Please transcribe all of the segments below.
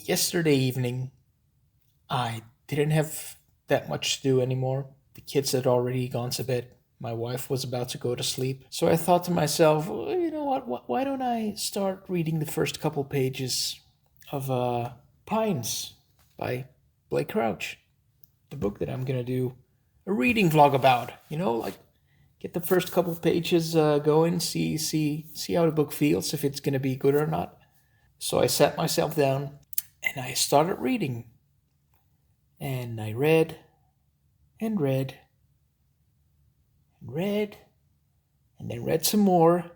yesterday evening, I didn't have that much to do anymore. The kids had already gone to bed. My wife was about to go to sleep. So I thought to myself, well, you know what? Why don't I start reading the first couple pages of Pines by Blake Crouch, the book that I'm going to do a reading vlog about. Like get the first couple pages going, see how the book feels, if it's going to be good or not. So I sat myself down and I started reading. And I read and read and read and then read some more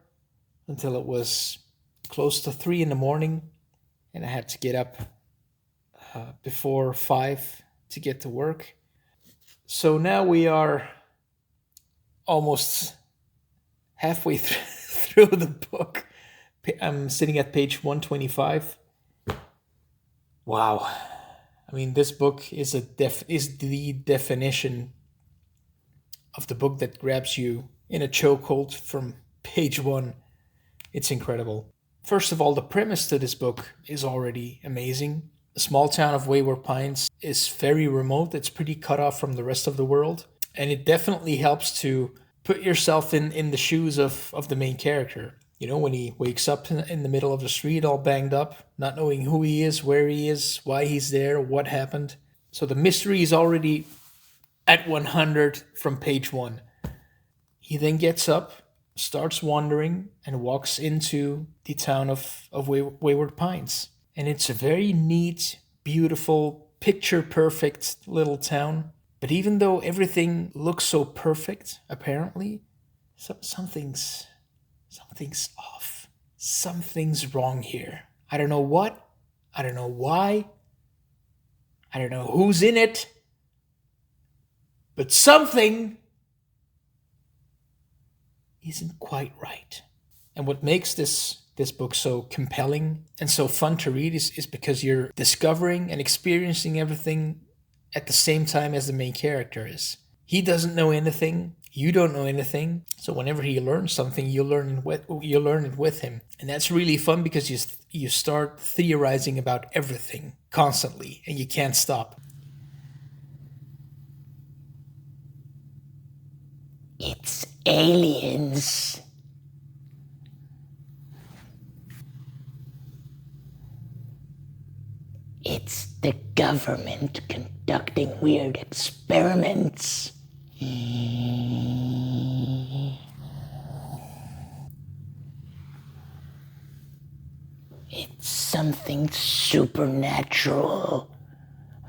until it was close to 3 in the morning, and I had to get up before 5 to get to work. So now we are almost halfway through the book. I'm sitting at page 125. Wow. I mean, this book is the definition of the book that grabs you in a chokehold from page 1. It's incredible. First of all, the premise to this book is already amazing. The small town of Wayward Pines is very remote. It's pretty cut off from the rest of the world. And it definitely helps to put yourself in the shoes of the main character. When he wakes up in the middle of the street all banged up, not knowing who he is, where he is, why he's there, what happened. So the mystery is already at 100 from page 1. He then gets up, starts wandering, and walks into the town of Wayward Pines. And it's a very neat, beautiful, picture-perfect little town. But even though everything looks so perfect, apparently, something's off. Something's wrong here. I don't know what. I don't know why. I don't know who's in it. But something isn't quite right. And what makes this book so compelling and so fun to read is because you're discovering and experiencing everything at the same time as the main character is. He doesn't know anything. You don't know anything. So whenever he learns something, you learn it with him. And that's really fun because you start theorizing about everything constantly and you can't stop. It's aliens. It's the government conducting weird experiments. It's something supernatural.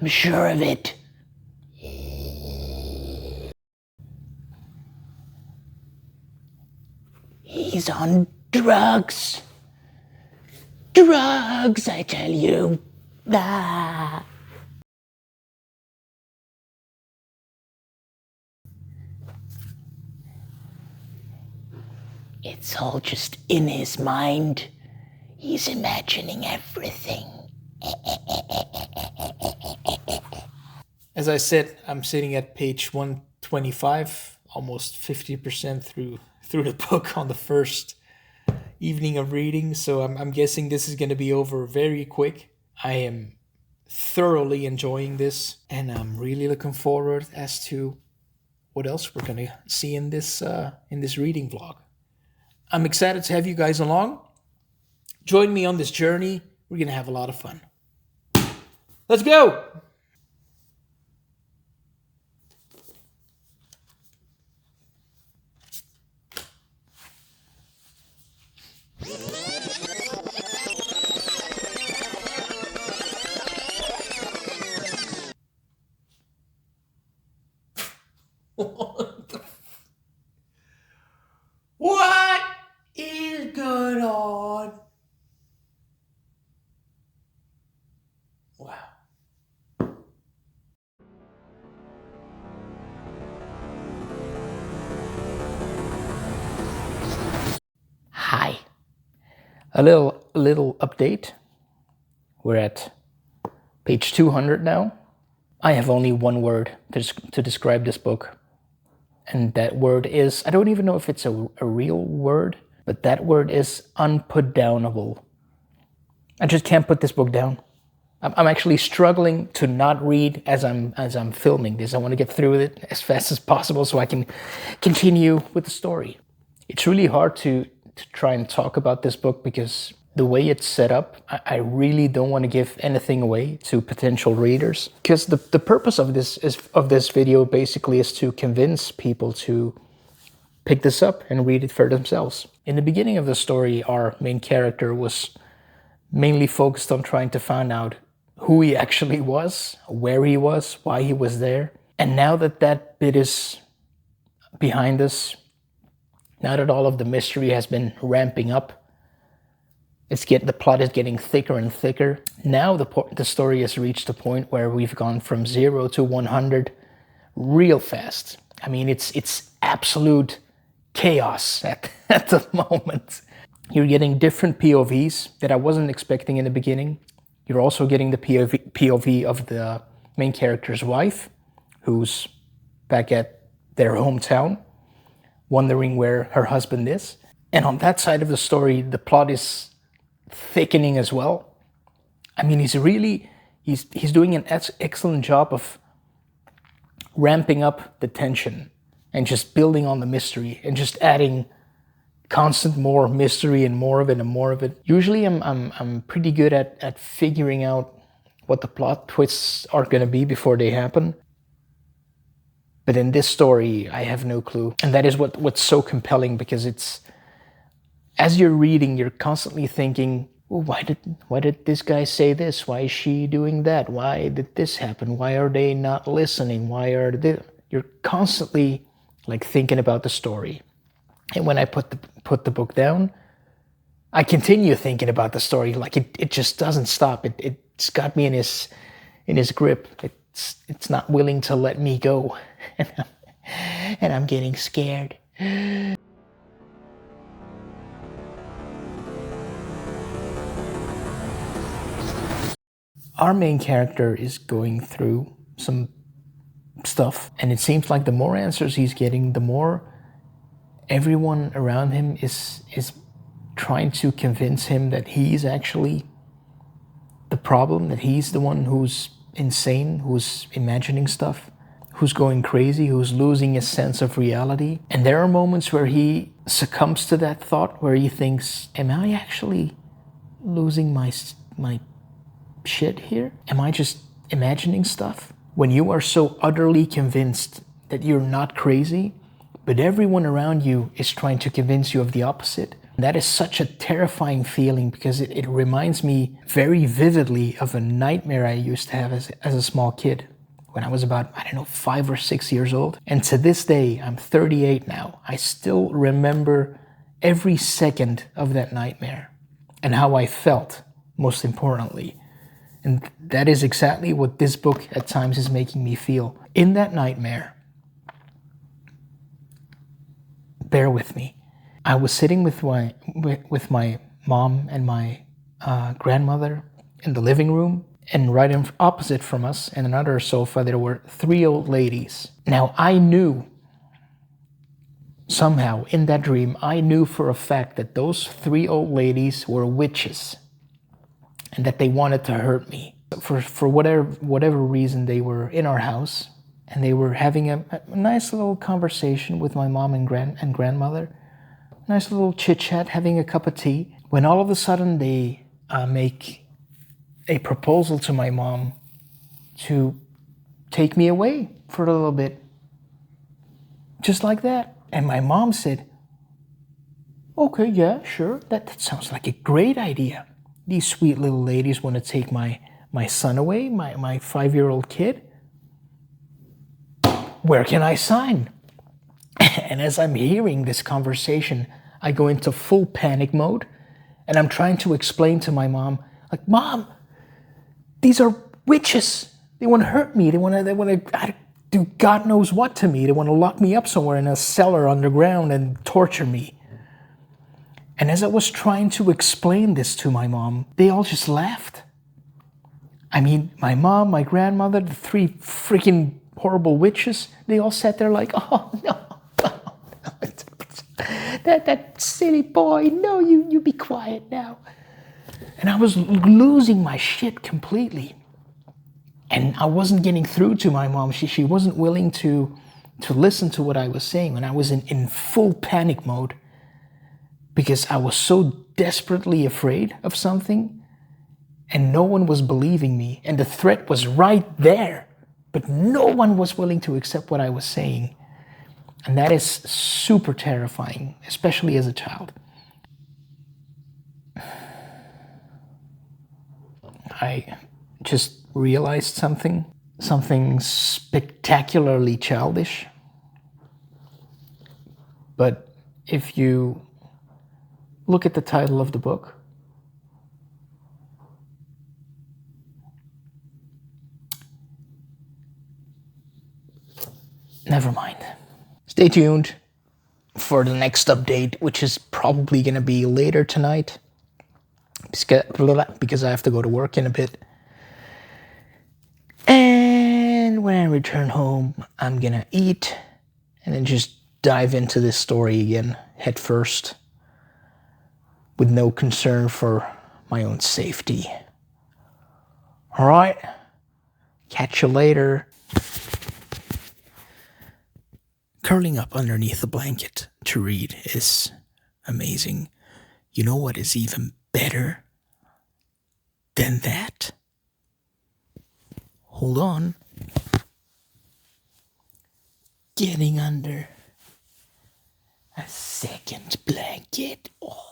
I'm sure of it. He's on drugs. Drugs, I tell you. Ah. It's all just in his mind. He's imagining everything. As I said, I'm sitting at page 125, almost 50% through the book on the first evening of reading. So I'm guessing this is going to be over very quick. I am thoroughly enjoying this, and I'm really looking forward as to what else we're going to see in this reading vlog. I'm excited to have you guys along. Join me on this journey. We're going to have a lot of fun. Let's go! What is going on? Wow. Hi. A little update. We're at page 200 now. I have only one word to describe this book. And that word is, I don't even know if it's a real word, but that word is unputdownable. I just can't put this book down. I'm actually struggling to not read as I'm filming this. I want to get through it as fast as possible so I can continue with the story. It's really hard to try and talk about this book because the way it's set up, I really don't want to give anything away to potential readers. Because the purpose of this video basically is to convince people to pick this up and read it for themselves. In the beginning of the story, our main character was mainly focused on trying to find out who he actually was, where he was, why he was there. And now that that bit is behind us, now that all of the mystery has been ramping up, the plot is getting thicker and thicker. Now the story has reached a point where we've gone from 0 to 100 real fast. I mean, it's absolute chaos at the moment. You're getting different POVs that I wasn't expecting in the beginning. You're also getting the POV of the main character's wife, who's back at their hometown, wondering where her husband is. And on that side of the story, the plot is thickening as well. I mean, he's doing an excellent job of ramping up the tension and just building on the mystery and just adding constant more mystery and more of it and more of it. Usually I'm pretty good at figuring out what the plot twists are going to be before they happen. But in this story, I have no clue. And that is what's so compelling, because it's, as you're reading, you're constantly thinking, well, why did this guy say this? Why is she doing that? Why did this happen? Why are they not listening? You're constantly like thinking about the story. And when I put the book down, I continue thinking about the story. Like it just doesn't stop. It's got me in his grip. It's not willing to let me go. And I'm getting scared. Our main character is going through some stuff, and it seems like the more answers he's getting, the more everyone around him is trying to convince him that he's actually the problem, that he's the one who's insane, who's imagining stuff, who's going crazy, who's losing his sense of reality. And there are moments where he succumbs to that thought, where he thinks, am I actually losing my shit here? Am I just imagining stuff? When you are so utterly convinced that you're not crazy, but everyone around you is trying to convince you of the opposite, that is such a terrifying feeling, because it reminds me very vividly of a nightmare I used to have as a small kid when I was about, 5 or 6 years old. And to this day, I'm 38 now, I still remember every second of that nightmare and how I felt, most importantly. And that is exactly what this book at times is making me feel. In that nightmare, bear with me, I was sitting with my mom and my grandmother in the living room, and right opposite from us, in another sofa, there were 3 old ladies. Now, I knew, somehow in that dream, I knew for a fact that those 3 old ladies were witches, and that they wanted to hurt me. For whatever reason, they were in our house, and they were having a nice little conversation with my mom and grandmother. Nice little chit-chat, having a cup of tea, when all of a sudden they make a proposal to my mom to take me away for a little bit. Just like that. And my mom said, okay, yeah, sure, that sounds like a great idea. These sweet little ladies want to take my son away, my 5-year-old kid. Where can I sign? And as I'm hearing this conversation, I go into full panic mode, and I'm trying to explain to my mom, like, Mom, these are witches. They want to hurt me. They want to do God knows what to me. They want to lock me up somewhere in a cellar underground and torture me. And as I was trying to explain this to my mom, they all just laughed. I mean, my mom, my grandmother, the 3 freaking horrible witches, they all sat there like, oh, no. That silly boy, no, you be quiet now. And I was losing my shit completely. And I wasn't getting through to my mom. She wasn't willing to listen to what I was saying. And I was in full panic mode because I was so desperately afraid of something and no one was believing me. And the threat was right there, but no one was willing to accept what I was saying. And that is super terrifying, especially as a child. I just realized something spectacularly childish. But if you look at the title of the book, never mind. Stay tuned for the next update, which is probably going to be later tonight because I have to go to work in a bit. And when I return home, I'm going to eat and then just dive into this story again, head first, with no concern for my own safety. All right, catch you later. Curling up underneath a blanket to read is amazing. You know what is even better than that? Hold on. Getting under a second blanket. Oh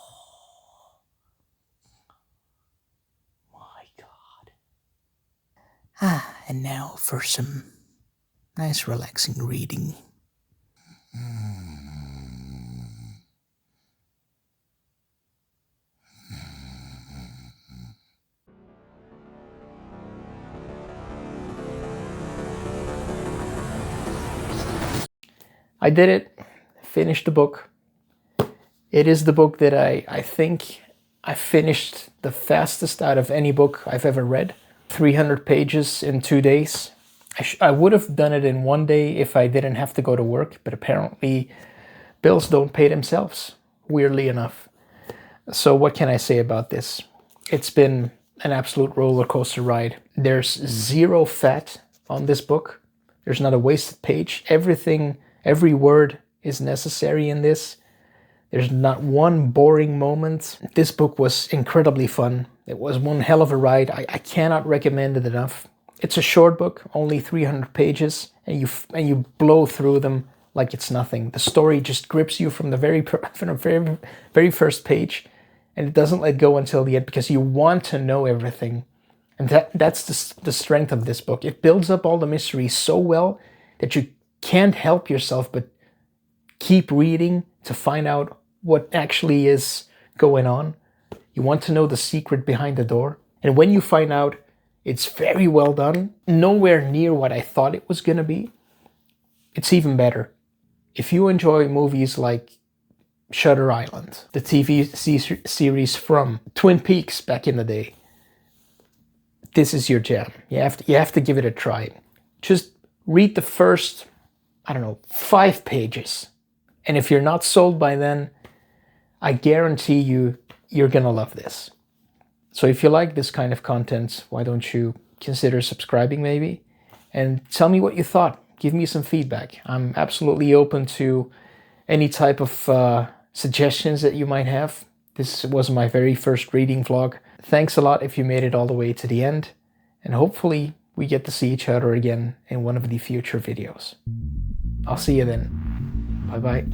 my God. And now for some nice relaxing reading. I did it. Finished the book. It is the book that I think I finished the fastest out of any book I've ever read. 300 pages in 2 days. I would have done it in 1 day if I didn't have to go to work, but apparently bills don't pay themselves, weirdly enough. So what can I say about this? It's been an absolute roller coaster ride. There's zero fat on this book. There's not a wasted page. Every word is necessary in this. There's not one boring moment. This book was incredibly fun. It was one hell of a ride. I cannot recommend it enough. It's a short book, only 300 pages, and you blow through them like it's nothing. The story just grips you from the very first page, and it doesn't let go until the end because you want to know everything. And that's the strength of this book. It builds up all the mysteries so well that you can't help yourself but keep reading to find out what actually is going on. You want to know the secret behind the door. And when you find out, it's very well done. Nowhere near what I thought it was going to be. It's even better. If you enjoy movies like Shutter Island, the TV series from Twin Peaks back in the day, this is your jam. You have to give it a try. Just read the first, 5 pages. And if you're not sold by then, I guarantee you're gonna love this. So if you like this kind of content, why don't you consider subscribing maybe? And tell me what you thought. Give me some feedback. I'm absolutely open to any type of suggestions that you might have. This was my very first reading vlog. Thanks a lot if you made it all the way to the end. And hopefully we get to see each other again in one of the future videos. I'll see you then. Bye-bye.